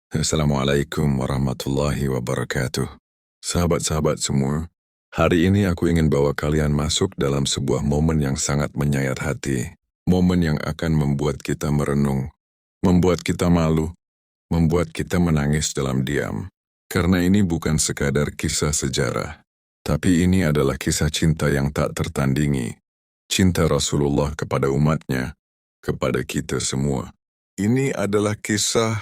Assalamualaikum warahmatullahi wabarakatuh. Sahabat-sahabat semua, hari ini aku ingin bawa kalian masuk dalam sebuah momen yang sangat menyayat hati. Momen yang akan membuat kita merenung, membuat kita malu, membuat kita menangis dalam diam. Karena ini bukan sekadar kisah sejarah, tapi ini adalah kisah cinta yang tak tertandingi. Cinta Rasulullah kepada umatnya, kepada kita semua. Ini adalah kisah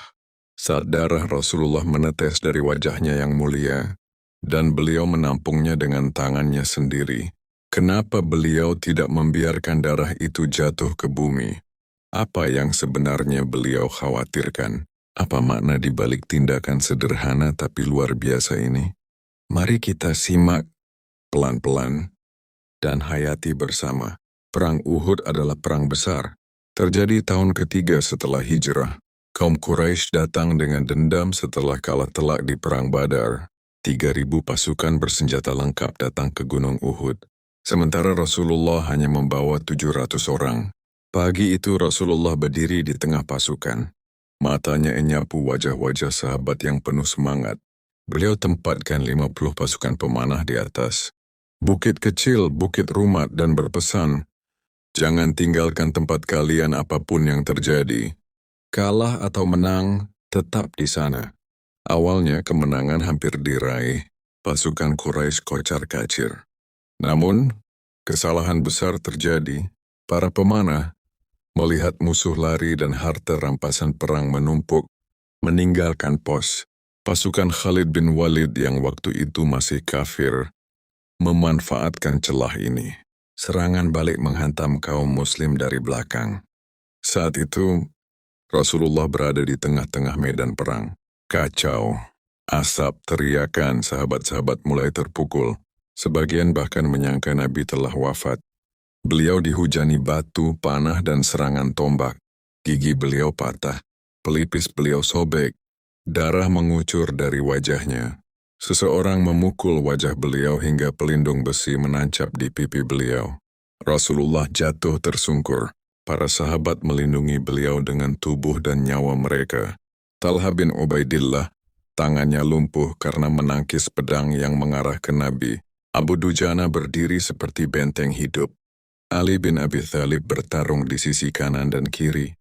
saat darah Rasulullah menetes dari wajahnya yang mulia, dan beliau menampungnya dengan tangannya sendiri. Kenapa beliau tidak membiarkan darah itu jatuh ke bumi? Apa yang sebenarnya beliau khawatirkan? Apa makna di balik tindakan sederhana tapi luar biasa ini? Mari kita simak pelan-pelan dan hayati bersama. Perang Uhud adalah perang besar. Terjadi tahun ketiga setelah hijrah. Kaum Quraisy datang dengan dendam setelah kalah telak di Perang Badar. 3.000 pasukan bersenjata lengkap datang ke Gunung Uhud. Sementara Rasulullah hanya membawa 700 orang. Pagi itu Rasulullah berdiri di tengah pasukan. Matanya menyapu wajah-wajah sahabat yang penuh semangat. Beliau tempatkan 50 pasukan pemanah di atas bukit kecil, bukit Rumat, dan berpesan, "Jangan tinggalkan tempat kalian apapun yang terjadi. Kalah atau menang, tetap di sana." Awalnya kemenangan hampir diraih, pasukan Quraisy kocar-kacir. Namun, kesalahan besar terjadi. Para pemanah melihat musuh lari dan harta rampasan perang menumpuk, meninggalkan pos. Pasukan Khalid bin Walid yang waktu itu masih kafir, memanfaatkan celah ini. Serangan balik menghantam kaum muslim dari belakang. Saat itu, Rasulullah berada di tengah-tengah medan perang. Kacau, asap, teriakan, sahabat-sahabat mulai terpukul. Sebagian bahkan menyangka Nabi telah wafat. Beliau dihujani batu, panah, dan serangan tombak. Gigi beliau patah, pelipis beliau sobek, darah mengucur dari wajahnya. Seseorang memukul wajah beliau hingga pelindung besi menancap di pipi beliau. Rasulullah jatuh tersungkur. Para sahabat melindungi beliau dengan tubuh dan nyawa mereka. Talha bin Ubaidillah, tangannya lumpuh karena menangkis pedang yang mengarah ke Nabi. Abu Dujana berdiri seperti benteng hidup. Ali bin Abi Thalib bertarung di sisi kanan dan kiri.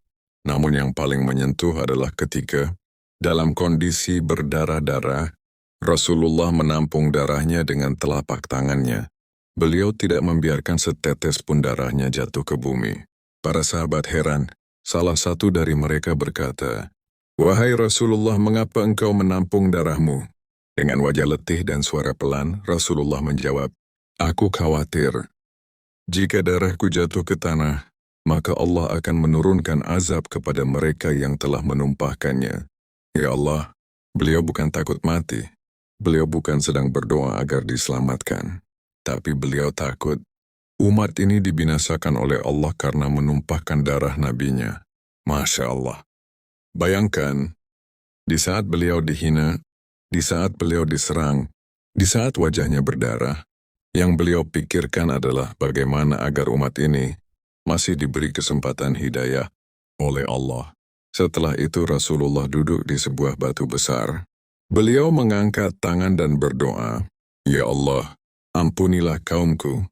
Namun yang paling menyentuh adalah ketika, dalam kondisi berdarah-darah, Rasulullah menampung darahnya dengan telapak tangannya. Beliau tidak membiarkan setetes pun darahnya jatuh ke bumi. Para sahabat heran. Salah satu dari mereka berkata, "Wahai Rasulullah, mengapa engkau menampung darahmu?" Dengan wajah letih dan suara pelan, Rasulullah menjawab, "Aku khawatir. Jika darahku jatuh ke tanah, maka Allah akan menurunkan azab kepada mereka yang telah menumpahkannya. Ya Allah, beliau bukan takut mati. Beliau bukan sedang berdoa agar diselamatkan. Tapi beliau takut umat ini dibinasakan oleh Allah karena menumpahkan darah nabinya." Masya Allah. Bayangkan, di saat beliau dihina, di saat beliau diserang, di saat wajahnya berdarah, yang beliau pikirkan adalah bagaimana agar umat ini masih diberi kesempatan hidayah oleh Allah. Setelah itu Rasulullah duduk di sebuah batu besar. Beliau mengangkat tangan dan berdoa, "Ya Allah, ampunilah kaumku,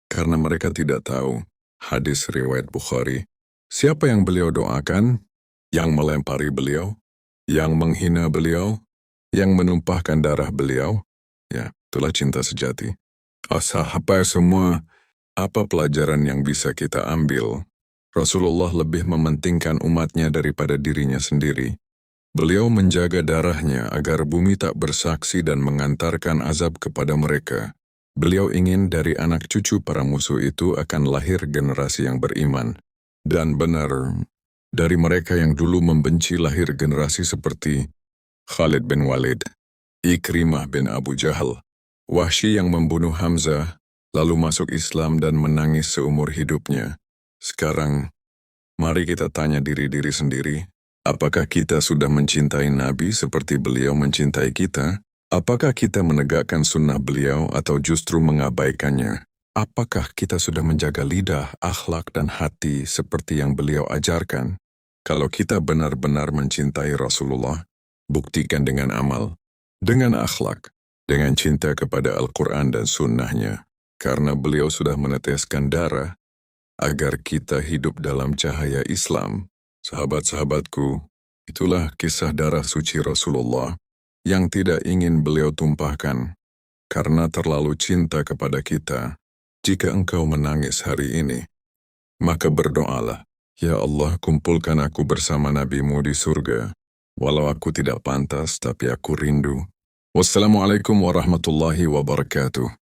karena mereka tidak tahu." Hadis riwayat Bukhari. Siapa yang beliau doakan? Yang melempari beliau? Yang menghina beliau? Yang menumpahkan darah beliau? Ya, itulah cinta sejati. Sahabat semua, apa pelajaran yang bisa kita ambil? Rasulullah lebih mementingkan umatnya daripada dirinya sendiri. Beliau menjaga darahnya agar bumi tak bersaksi dan mengantarkan azab kepada mereka. Beliau ingin dari anak cucu para musuh itu akan lahir generasi yang beriman. Dan benar, dari mereka yang dulu membenci lahir generasi seperti Khalid bin Walid, Ikrimah bin Abu Jahal, Wahsy yang membunuh Hamzah, lalu masuk Islam dan menangis seumur hidupnya. Sekarang, mari kita tanya diri-diri sendiri, apakah kita sudah mencintai Nabi seperti beliau mencintai kita? Apakah kita menegakkan sunnah beliau atau justru mengabaikannya? Apakah kita sudah menjaga lidah, akhlak, dan hati seperti yang beliau ajarkan? Kalau kita benar-benar mencintai Rasulullah, Buktikan dengan amal, dengan akhlak, dengan cinta kepada Al-Quran dan sunnahnya. Karena beliau sudah meneteskan darah agar kita hidup dalam cahaya Islam. Sahabat-sahabatku, itulah kisah darah suci Rasulullah yang tidak ingin beliau tumpahkan karena terlalu cinta kepada kita. Jika engkau menangis hari ini, maka berdoalah, "Ya Allah, kumpulkan aku bersama Nabi-Mu di surga. Walau aku tidak pantas, tapi aku rindu." Wassalamualaikum warahmatullahi wabarakatuh.